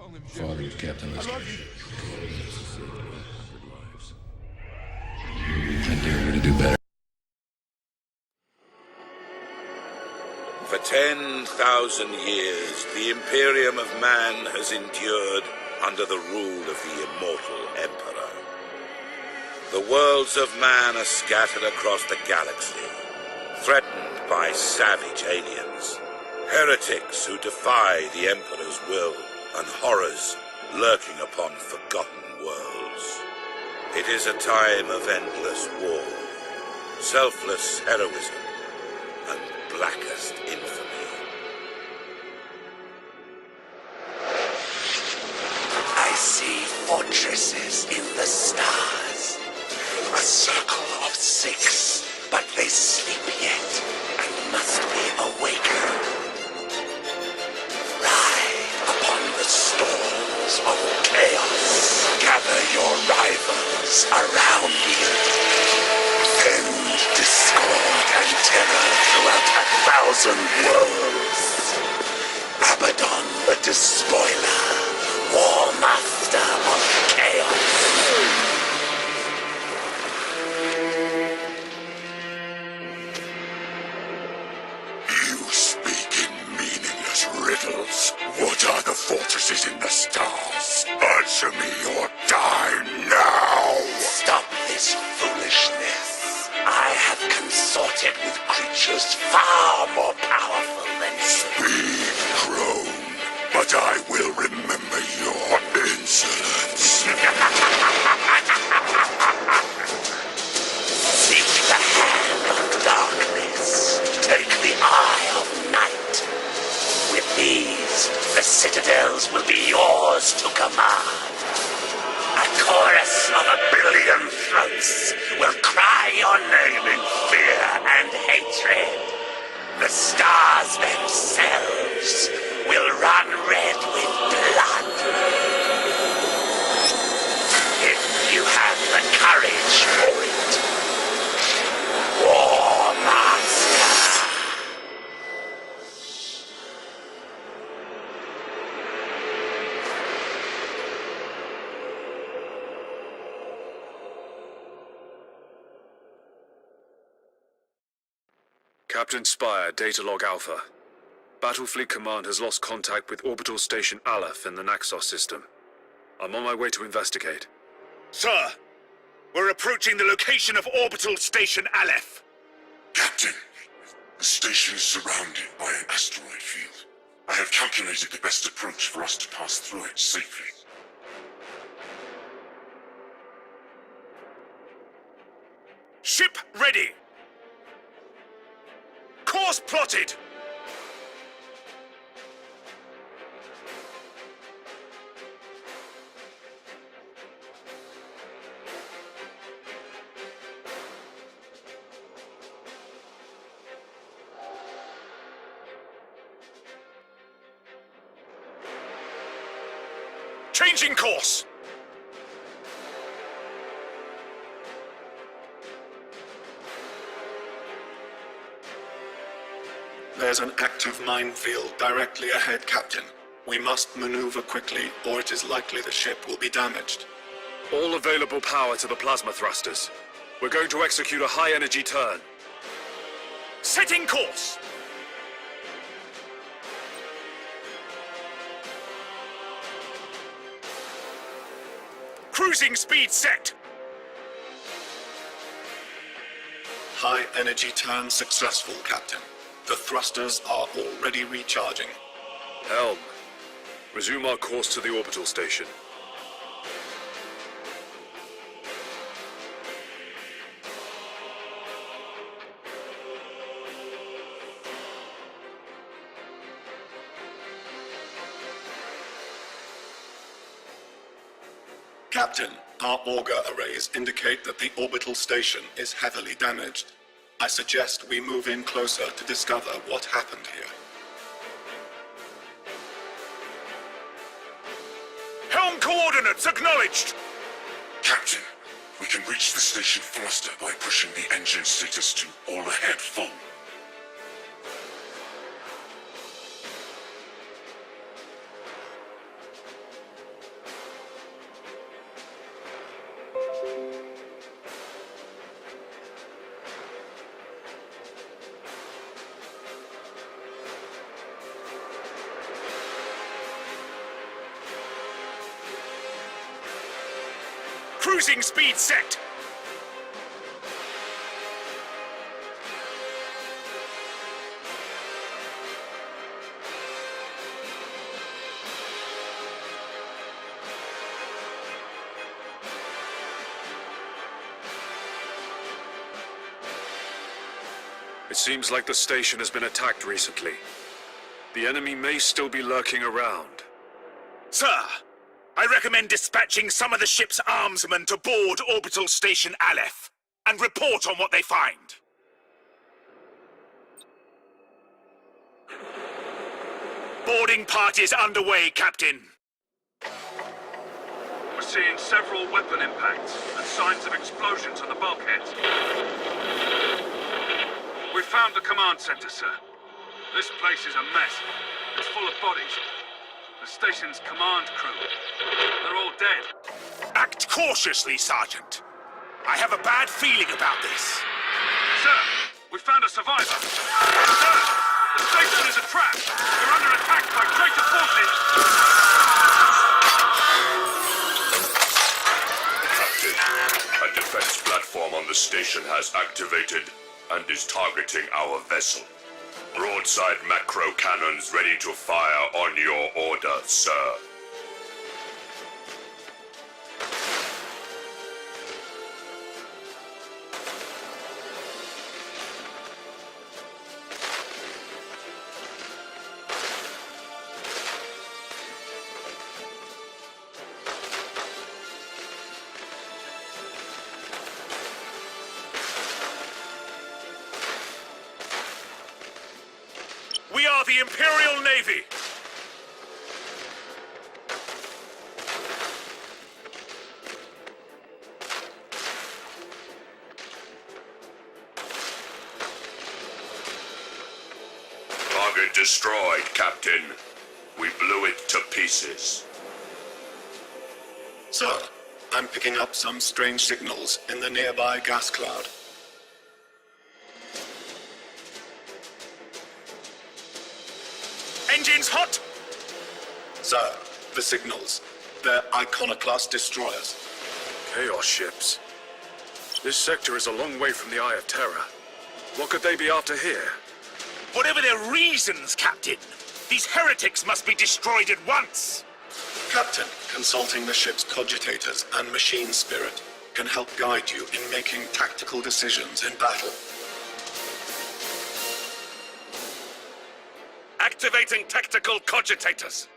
Father was Captain of this ship. I dare you to do better. For 10,000 years, the Imperium of Man has endured under the rule of the immortal Emperor. The worlds of man are scattered across the galaxy, threatened by savage aliens, heretics who defy the Emperor's will, and horrors lurking upon forgotten worlds. It is a time of endless war, selfless heroism, and blackest infamy. I see fortresses in the stars. A circle of 6, but they sleep yet and must be awakened. Ride upon the storms of chaos. Gather your rivals around you. Send discord and terror throughout 1,000 worlds. Abaddon the Despoiler, War Master of Chaos. You speak in meaningless riddles. What are the fortresses in the stars? Answer me or die now! Stop this foolishness. I have consorted with creatures far more powerful than you. Speak, crone, but I will remember your insolence. Seek the hand of darkness. Take the eye of night. With these, the citadels will be yours to command. A chorus of 1,000,000,000 throats will cry your name in fear and hatred. The stars themselves will run red with blood. If you have the courage for it. War Master. Captain Spire, Datalog Alpha. Battlefleet Command has lost contact with Orbital Station Aleph in the Naxos system. I'm on my way to investigate. Sir, we're approaching the location of Orbital Station Aleph. Captain, the station is surrounded by an asteroid field. I have calculated the best approach for us to pass through it safely. Ship ready. Course plotted. Changing course. There's an active minefield directly ahead, Captain. We must maneuver quickly, or it is likely the ship will be damaged. All available power to the plasma thrusters. We're going to execute a high-energy turn. Setting course. Cruising speed set. High energy turn successful, Captain. The thrusters are already recharging. Helm, resume our course to the orbital station. Captain, our auger arrays indicate that the orbital station is heavily damaged. I suggest we move in closer to discover what happened here. Helm coordinates acknowledged. Captain, we can reach the station faster by pushing the engine status to all ahead full. Cruising speed set! It seems like the station has been attacked recently. The enemy may still be lurking around. Sir, I recommend dispatching some of the ship's armsmen to board Orbital Station Aleph and report on what they find. Boarding parties underway, Captain. We're seeing several weapon impacts and signs of explosions on the bulkheads. We found the command center, sir. This place is a mess. It's full of bodies. The station's command crew. They're all dead. Act cautiously, Sergeant. I have a bad feeling about this. Sir, we found a survivor. Sir, the station is a trap. We're under attack by traitor forces. Captain, a defense platform on the station has activated and is targeting our vessel. Broadside macro cannons ready to fire on your order, sir. We are the Imperial Navy. Target destroyed, Captain. We blew it to pieces. Sir, I'm picking up some strange signals in the nearby gas cloud. Engines hot? Sir, the signals. They're iconoclast destroyers. Chaos ships. This sector is a long way from the Eye of Terror. What could they be after here? Whatever their reasons, Captain, these heretics must be destroyed at once. Captain, consulting the ship's cogitators and machine spirit can help guide you in making tactical decisions in battle. Activating tactical cogitators.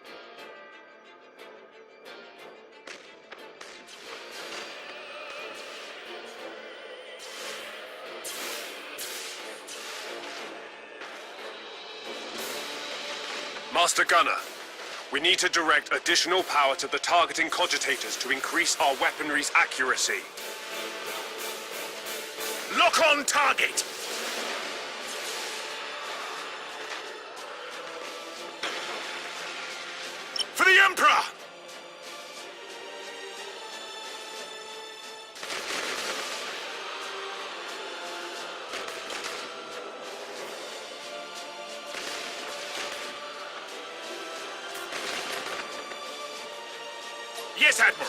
Master Gunner, we need to direct additional power to the targeting cogitators to increase our weaponry's accuracy. Lock on target! For the Emperor! Yes, Admiral.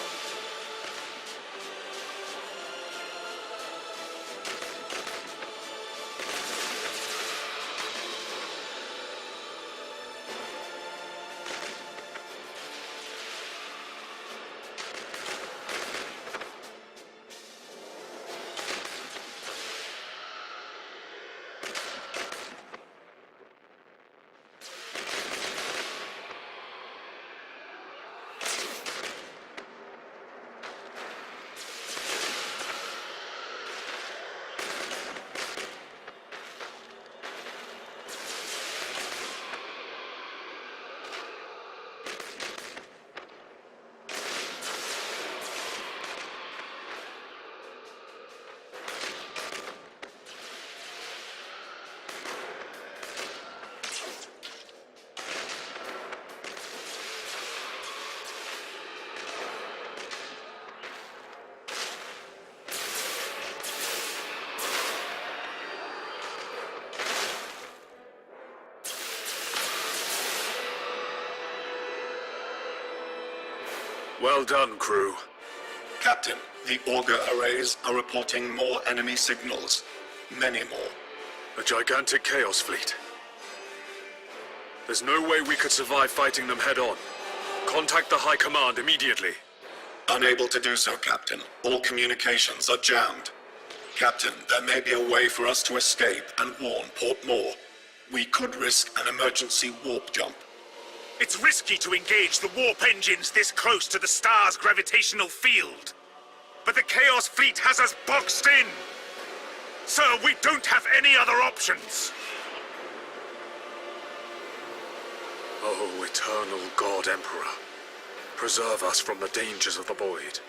Well done, crew. Captain, The auger arrays are reporting more enemy signals. Many more. A gigantic Chaos Fleet. There's no way we could survive fighting them head-on. Contact the High Command immediately. Unable to do so, Captain. All communications are jammed. Captain, there may be a way for us to escape and warn Port Moore. We could risk an emergency warp jump. It's risky to engage the warp engines this close to the star's gravitational field. But the Chaos Fleet has us boxed in. Sir, we don't have any other options. Oh, eternal God Emperor. Preserve us from the dangers of the void.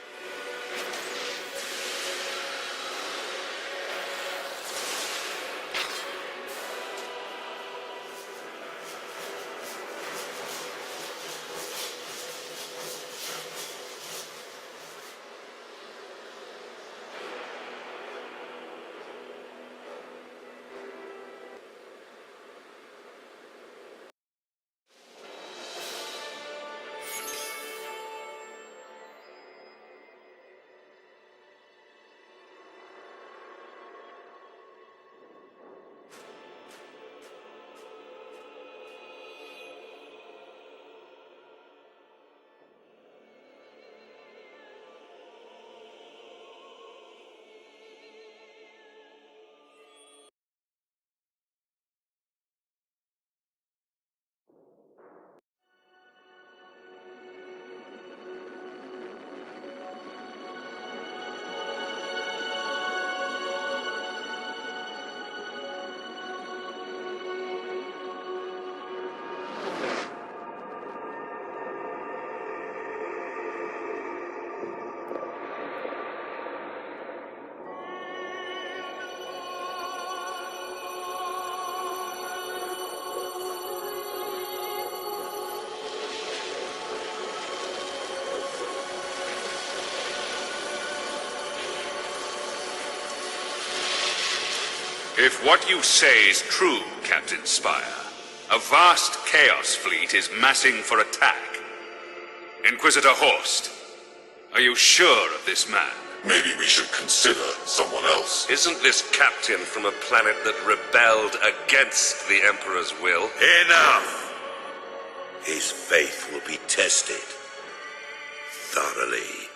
If what you say is true, Captain Spire, a vast Chaos Fleet is massing for attack. Inquisitor Horst, are you sure of this man? Maybe we should consider someone else. Isn't this captain from a planet that rebelled against the Emperor's will? Enough! His faith will be tested thoroughly.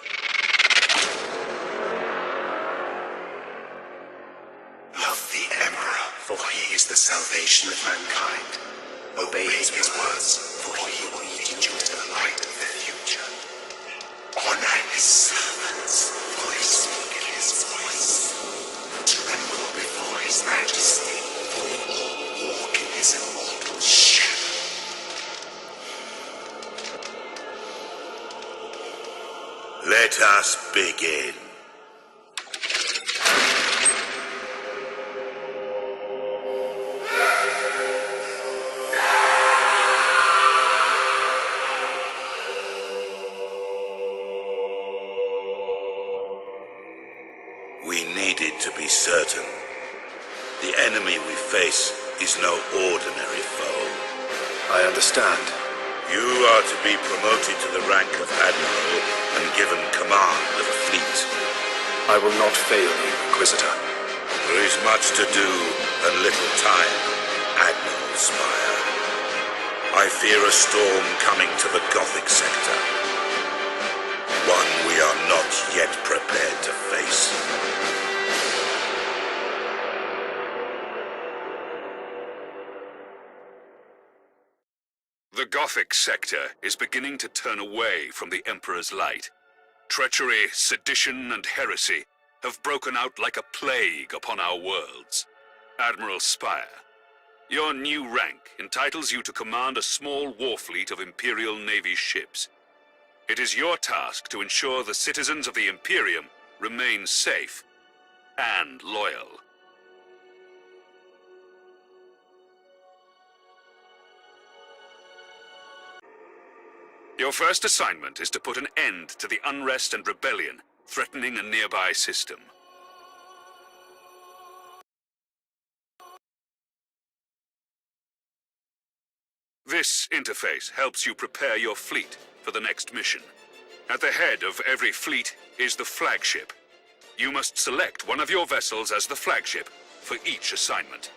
Love the Emperor, for he is the salvation of mankind. Obey his words, for he will lead you to the light of the future. Honor his servants, for they speak in his voice. Tremble before his majesty, for we all walk in his immortal shadow. Let us begin. We needed to be certain. The enemy we face is no ordinary foe. I understand. You are to be promoted to the rank of Admiral and given command of a fleet. I will not fail you, Inquisitor. There is much to do and little time, Admiral Spire. I fear a storm coming to the Gothic sector. One we are not yet prepared to face. The Gothic sector is beginning to turn away from the Emperor's light. Treachery, sedition, and heresy have broken out like a plague upon our worlds. Admiral Spire, your new rank entitles you to command a small war fleet of Imperial Navy ships. It is your task to ensure the citizens of the Imperium remain safe and loyal. Your first assignment is to put an end to the unrest and rebellion threatening a nearby system. This interface helps you prepare your fleet for the next mission. At the head of every fleet is the flagship. You must select one of your vessels as the flagship for each assignment.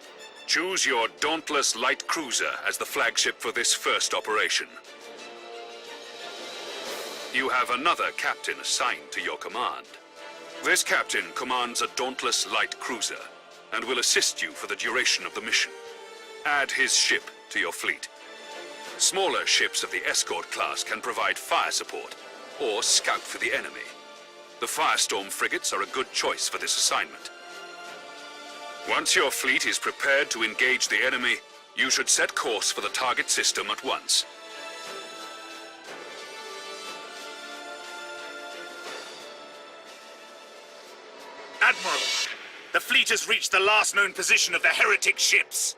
Choose your Dauntless Light Cruiser as the flagship for this first operation. You have another captain assigned to your command. This captain commands a Dauntless Light Cruiser and will assist you for the duration of the mission. Add his ship to your fleet. Smaller ships of the escort class can provide fire support or scout for the enemy. The Firestorm frigates are a good choice for this assignment. Once your fleet is prepared to engage the enemy, you should set course for the target system at once. Admiral, the fleet has reached the last known position of the heretic ships.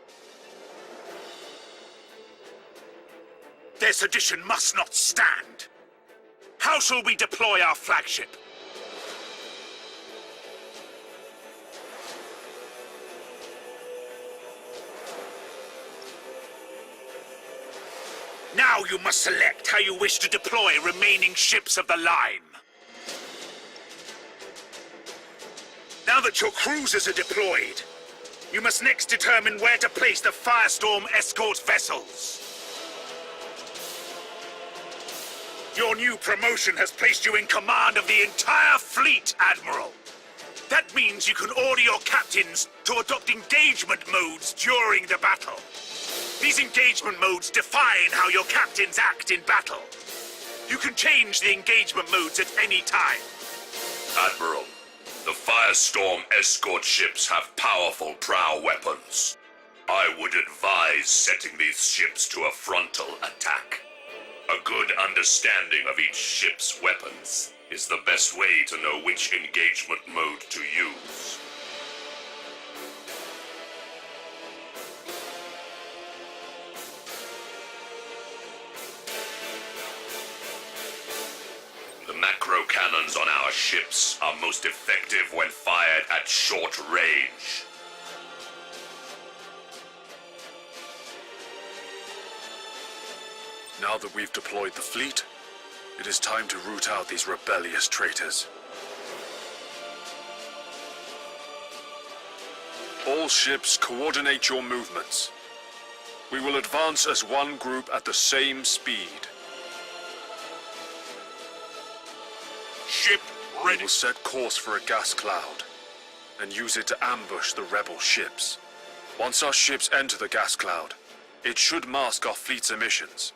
Their sedition must not stand. How shall we deploy our flagship? Now you must select how you wish to deploy remaining ships of the line. Now that your cruisers are deployed, you must next determine where to place the Firestorm escort vessels. Your new promotion has placed you in command of the entire fleet, Admiral. That means you can order your captains to adopt engagement modes during the battle. These engagement modes define how your captains act in battle. You can change the engagement modes at any time. Admiral, the Firestorm escort ships have powerful prow weapons. I would advise setting these ships to a frontal attack. A good understanding of each ship's weapons is the best way to know which engagement mode to use. The macro cannons on our ships are most effective when fired at short range. Now that we've deployed the fleet, it is time to root out these rebellious traitors. All ships, coordinate your movements. We will advance as one group at the same speed. Ship We ready. will set course for a gas cloud and use it to ambush the rebel ships. Once our ships enter the gas cloud, it should mask our fleet's emissions.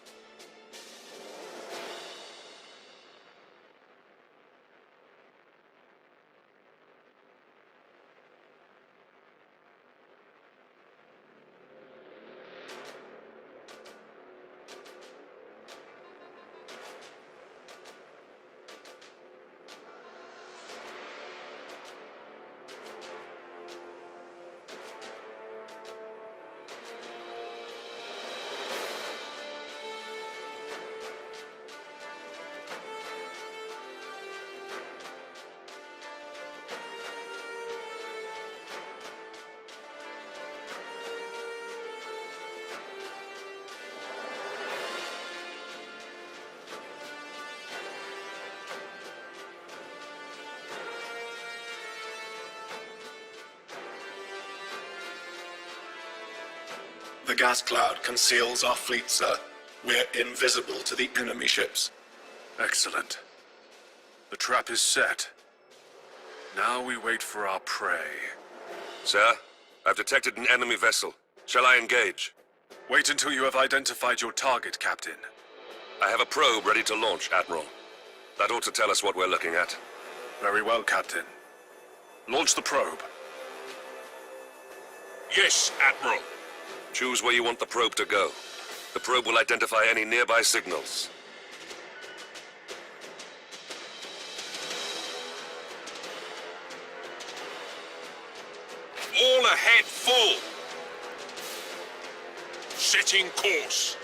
The gas cloud conceals our fleet, sir. We're invisible to the enemy ships. Excellent. The trap is set. Now we wait for our prey. Sir, I've detected an enemy vessel. Shall I engage? Wait until you have identified your target, Captain. I have a probe ready to launch, Admiral. That ought to tell us what we're looking at. Very well, Captain. Launch the probe. Yes, Admiral. Choose where you want the probe to go. The probe will identify any nearby signals. All ahead full. Setting course.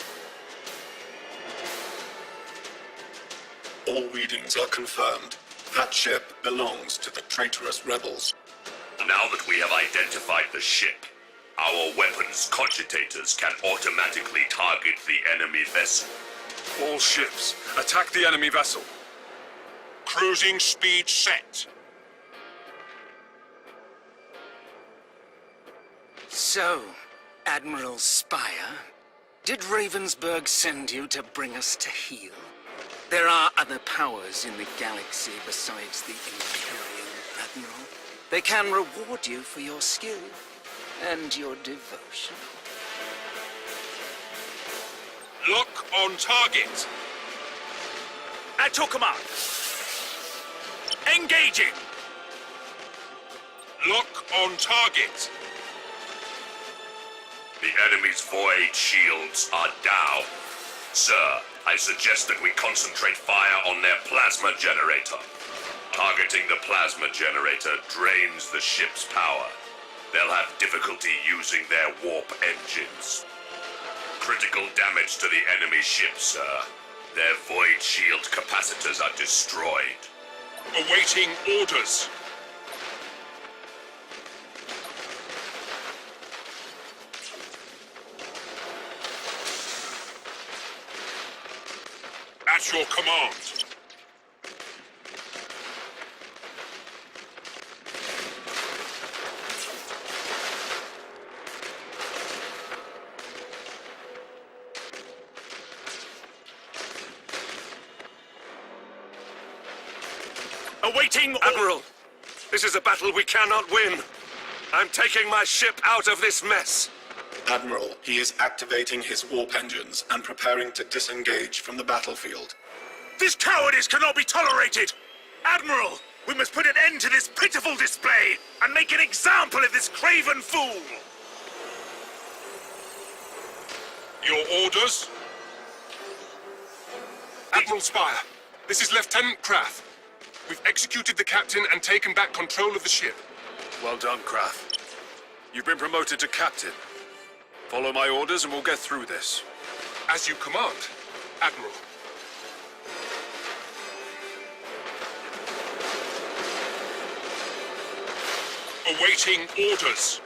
All readings are confirmed. That ship belongs to the traitorous rebels. Now that we have identified the ship, our weapons cogitators can automatically target the enemy vessel. All ships, attack the enemy vessel. Cruising speed set. So, Admiral Spire, did Ravensburg send you to bring us to heel? There are other powers in the galaxy besides the Imperium, Admiral. They can reward you for your skill and your devotion. Lock on target. At your command. Engaging. Lock on target. The enemy's void shields are down. Sir, I suggest that we concentrate fire on their plasma generator. Targeting the plasma generator drains the ship's power. They'll have difficulty using their warp engines. Critical damage to the enemy ship, sir. Their void shield capacitors are destroyed. Awaiting orders. At your command. Awaiting Admiral, this is a battle we cannot win. I'm taking my ship out of this mess. Admiral, he is activating his warp engines and preparing to disengage from the battlefield. This cowardice cannot be tolerated! Admiral, we must put an end to this pitiful display and make an example of this craven fool! Your orders? Admiral Spire, this is Lieutenant Krath. We've executed the captain and taken back control of the ship. Well done, Krath. You've been promoted to captain. Follow my orders and we'll get through this. As you command, Admiral. Awaiting orders.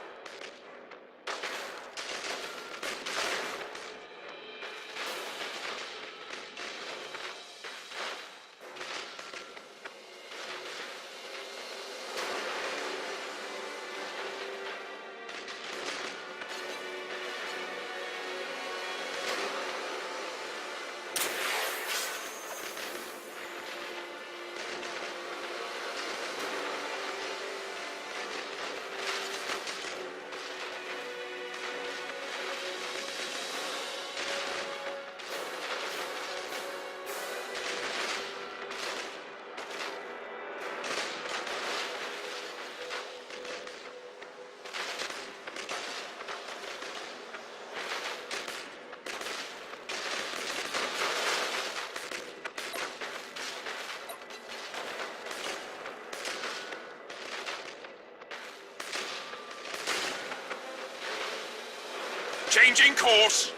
Changing course.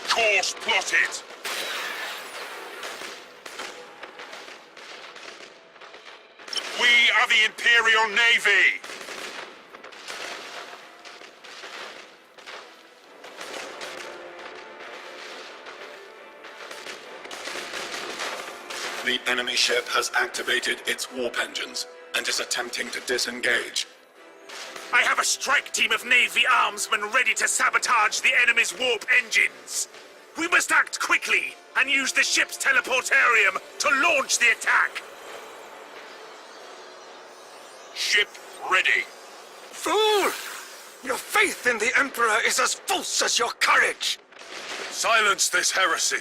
Course plotted. We are the Imperial Navy. The enemy ship has activated its warp engines and is attempting to disengage. I have a strike team of Navy armsmen ready to sabotage the enemy's warp engines. We must act quickly and use the ship's teleportarium to launch the attack. Ship ready. Fool! Your faith in the Emperor is as false as your courage! Silence this heresy.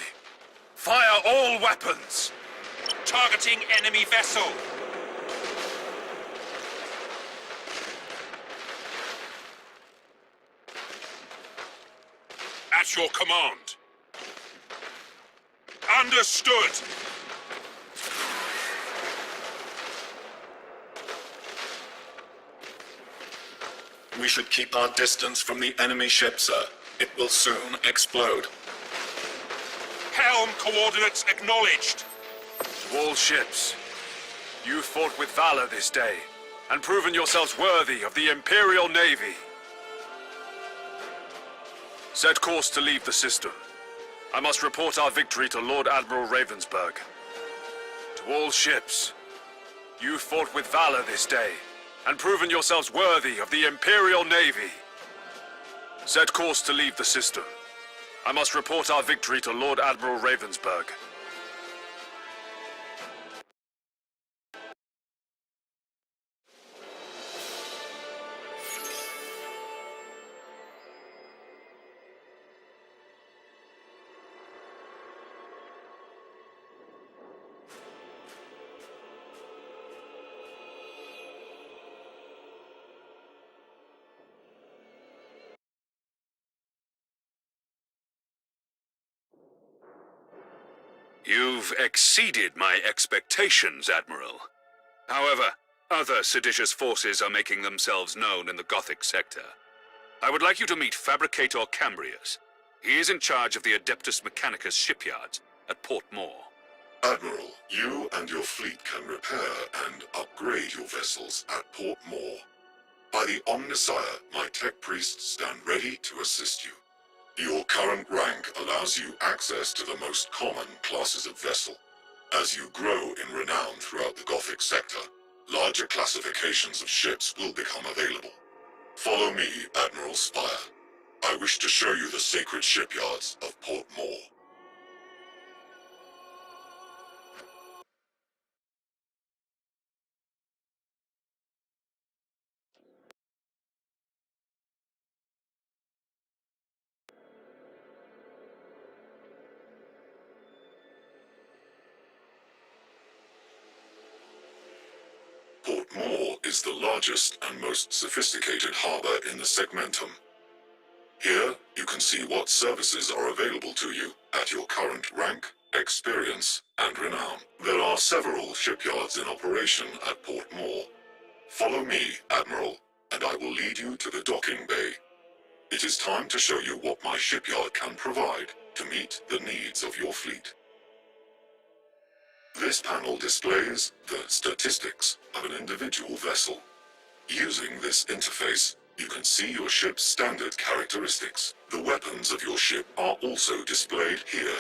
Fire all weapons. Targeting enemy vessel. At your command. Understood. We should keep our distance from the enemy ship, sir. It will soon explode. Helm coordinates acknowledged. To all ships, you fought with valor this day, and proven yourselves worthy of the Imperial Navy. Set course to leave the system. I must report our victory to Lord Admiral Ravensburg. To all ships, you fought with valor this day, and proven yourselves worthy of the Imperial Navy. Set course to leave the system. I must report our victory to Lord Admiral Ravensburg. You've exceeded my expectations, Admiral. However, other seditious forces are making themselves known in the Gothic sector. I would like you to meet Fabricator Cambrius. He is in charge of the Adeptus Mechanicus shipyards at Port Moore. Admiral, you and your fleet can repair and upgrade your vessels at Port Moore. By the Omnisire, my tech priests stand ready to assist you. Your current rank allows you access to the most common classes of vessel. As you grow in renown throughout the Gothic sector, larger classifications of ships will become available. Follow me, Admiral Spire. I wish to show you the sacred shipyards of Port Moore. Port Moore is the largest and most sophisticated harbor in the Segmentum. Here, you can see what services are available to you at your current rank, experience, and renown. There are several shipyards in operation at Port Moore. Follow me, Admiral, and I will lead you to the docking bay. It is time to show you what my shipyard can provide to meet the needs of your fleet. This panel displays the statistics of an individual vessel. Using this interface, you can see your ship's standard characteristics. The weapons of your ship are also displayed here.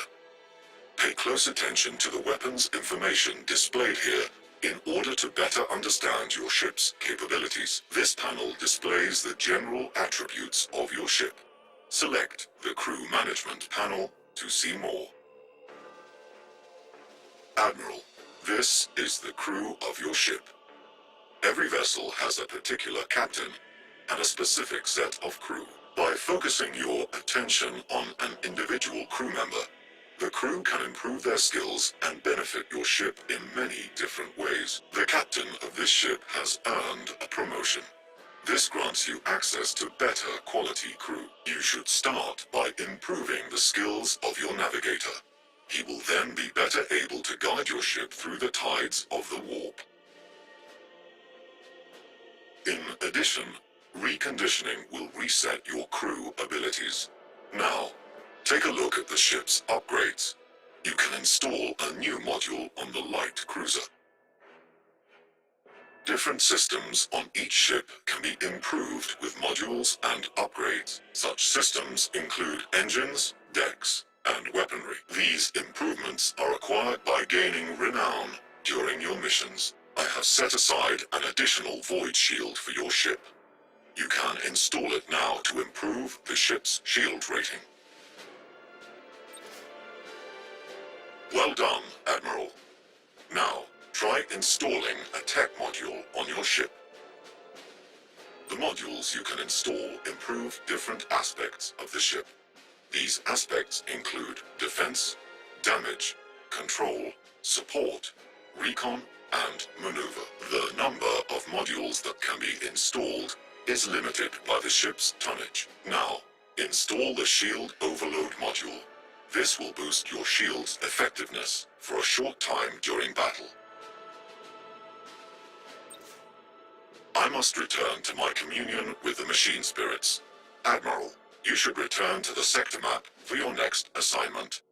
Pay close attention to the weapons information displayed here in order to better understand your ship's capabilities. This panel displays the general attributes of your ship. Select the Crew Management panel to see more. Admiral, this is the crew of your ship. Every vessel has a particular captain and a specific set of crew. By focusing your attention on an individual crew member, the crew can improve their skills and benefit your ship in many different ways. The captain of this ship has earned a promotion. This grants you access to better quality crew. You should start by improving the skills of your navigator. He will then be better able to guide your ship through the tides of the warp. In addition, reconditioning will reset your crew abilities. Now, take a look at the ship's upgrades. You can install a new module on the light cruiser. Different systems on each ship can be improved with modules and upgrades. Such systems include engines, decks, and weaponry. These improvements are acquired by gaining renown during your missions. I have set aside an additional void shield for your ship. You can install it now to improve the ship's shield rating. Well done, Admiral. Now, try installing a tech module on your ship. The modules you can install improve different aspects of the ship. These aspects include defense, damage, control, support, recon, and maneuver. The number of modules that can be installed is limited by the ship's tonnage. Now, install the Shield Overload module. This will boost your shield's effectiveness for a short time during battle. I must return to my communion with the machine spirits. Admiral, you should return to the sector map for your next assignment.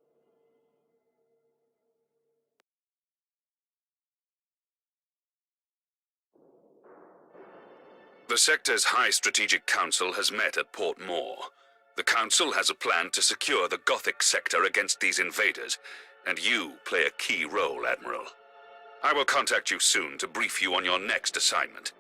The sector's High Strategic Council has met at Port Moore. The Council has a plan to secure the Gothic sector against these invaders, and you play a key role, Admiral. I will contact you soon to brief you on your next assignment.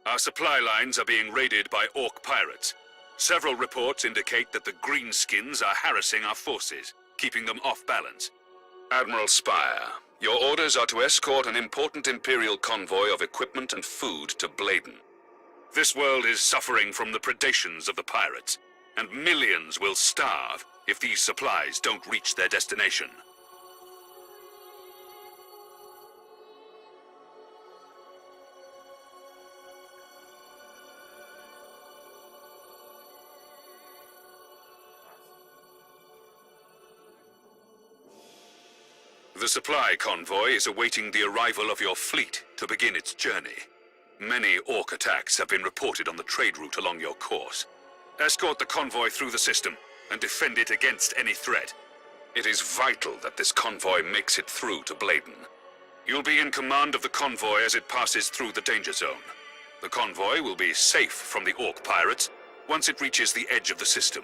Our supply lines are being raided by Orc pirates. Several reports indicate that the Greenskins are harassing our forces, keeping them off balance. Admiral Spire, your orders are to escort an important Imperial convoy of equipment and food to Bladen. This world is suffering from the predations of the pirates, and millions will starve if these supplies don't reach their destination. The supply convoy is awaiting the arrival of your fleet to begin its journey. Many Orc attacks have been reported on the trade route along your course. Escort the convoy through the system and defend it against any threat. It is vital that this convoy makes it through to Bladen. You'll be in command of the convoy as it passes through the danger zone. The convoy will be safe from the Orc pirates once it reaches the edge of the system.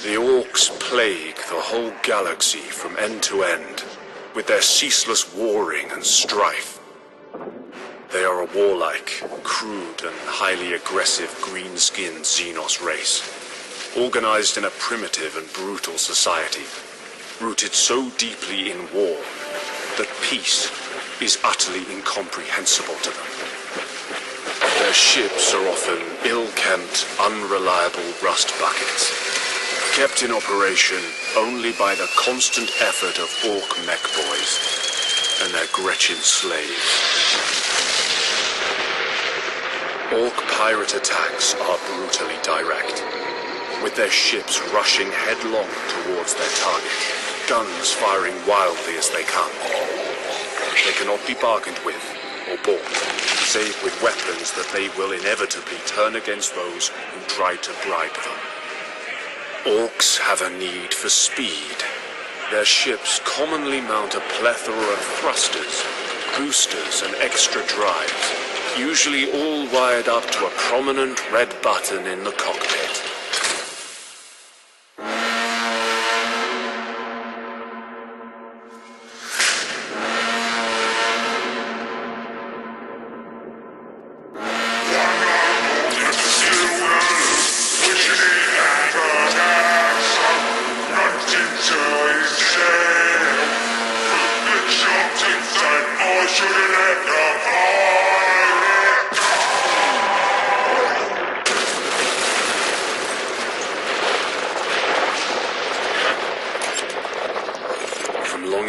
The Orcs plague the whole galaxy from end to end, with their ceaseless warring and strife. They are a warlike, crude and highly aggressive green-skinned Xenos race, organized in a primitive and brutal society, rooted so deeply in war that peace is utterly incomprehensible to them. Their ships are often ill-kempt, unreliable rust buckets, kept in operation only by the constant effort of Orc mech boys and their Gretchen slaves. Orc pirate attacks are brutally direct, with their ships rushing headlong towards their target, guns firing wildly as they come. They cannot be bargained with or bought, save with weapons that they will inevitably turn against those who try to bribe them. Orcs have a need for speed. Their ships commonly mount a plethora of thrusters, boosters, and extra drives, usually all wired up to a prominent red button in the cockpit.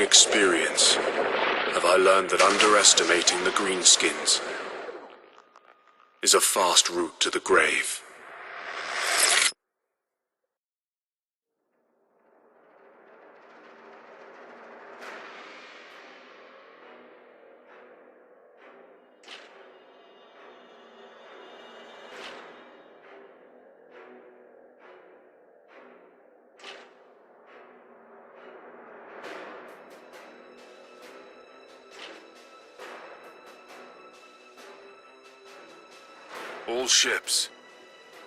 Experience have I learned that underestimating the Greenskins is a fast route to the grave. All ships.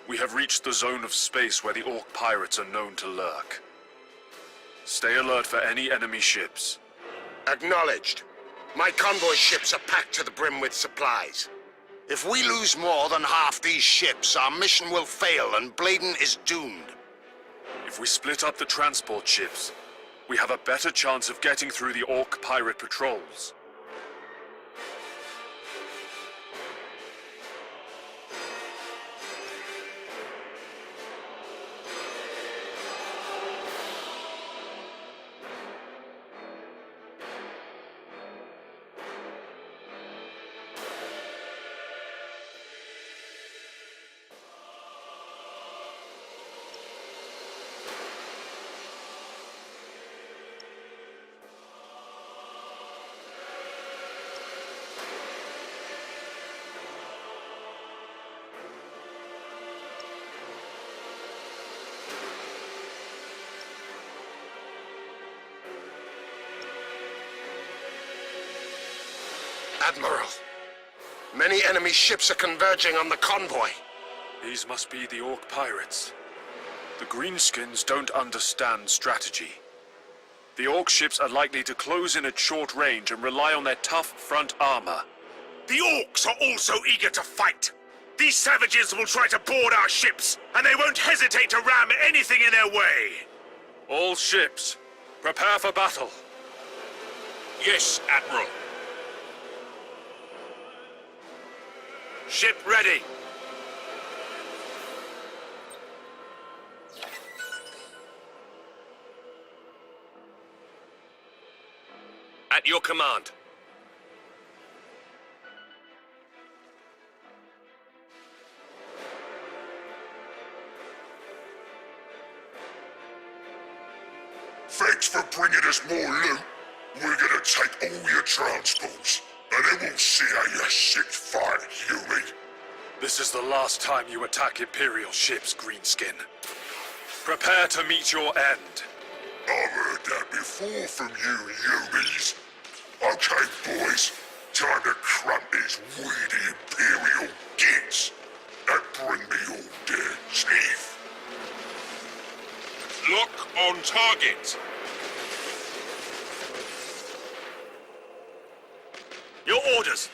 We have reached the zone of space where the Orc pirates are known to lurk. Stay alert for any enemy ships. Acknowledged. My convoy ships are packed to the brim with supplies. If we lose more than half these ships, our mission will fail and Bladen is doomed. If we split up the transport ships, we have a better chance of getting through the Orc pirate patrols. Admiral, many enemy ships are converging on the convoy. These must be the Orc pirates. The Greenskins don't understand strategy. The Orc ships are likely to close in at short range and rely on their tough front armor. The Orcs are also eager to fight. These savages will try to board our ships, and they won't hesitate to ram anything in their way. All ships, prepare for battle. Yes, Admiral. Ship ready. At your command. Thanks for bringing us more loot. We're gonna take all your transports, and then we'll see how your ships fight, Huey. This is the last time you attack Imperial ships, Greenskin. Prepare to meet your end. I've heard that before from you, Hueys. Okay, boys. Time to crump these weedy Imperial gits and bring me all their teeth. Lock on target. Your orders.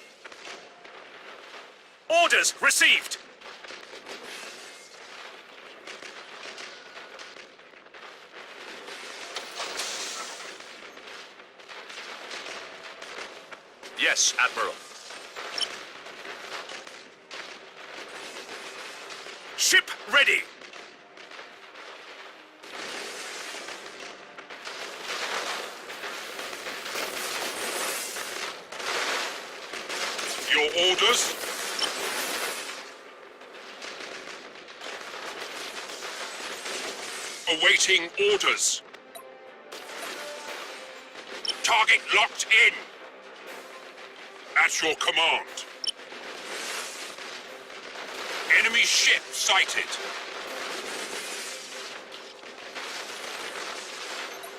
Orders received. Yes, Admiral. Ship ready. Your orders? Awaiting orders. Target locked in. At your command. Enemy ship sighted.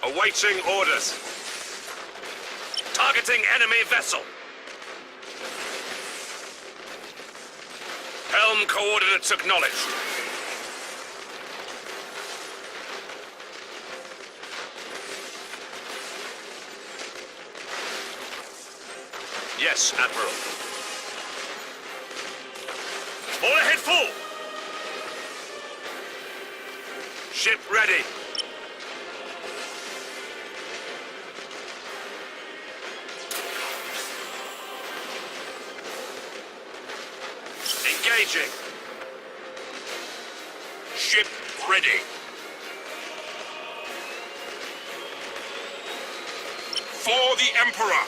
Awaiting orders. Targeting enemy vessel. Helm coordinates acknowledged. Yes, Admiral. All ahead full. Ship ready. Engaging. Ship ready. For the Emperor.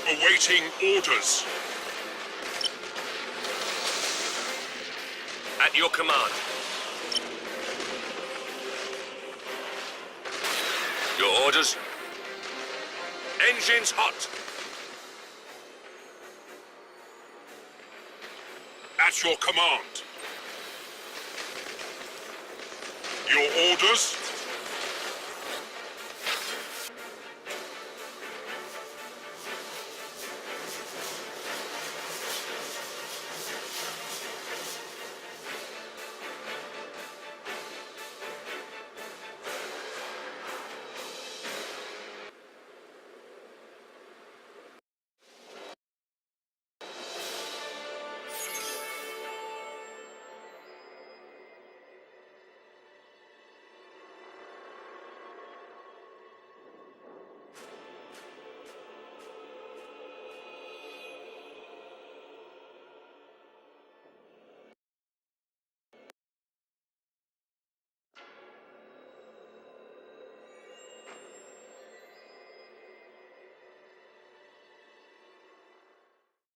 Awaiting orders. At your command. Your orders. Engines hot. At your command. Your orders.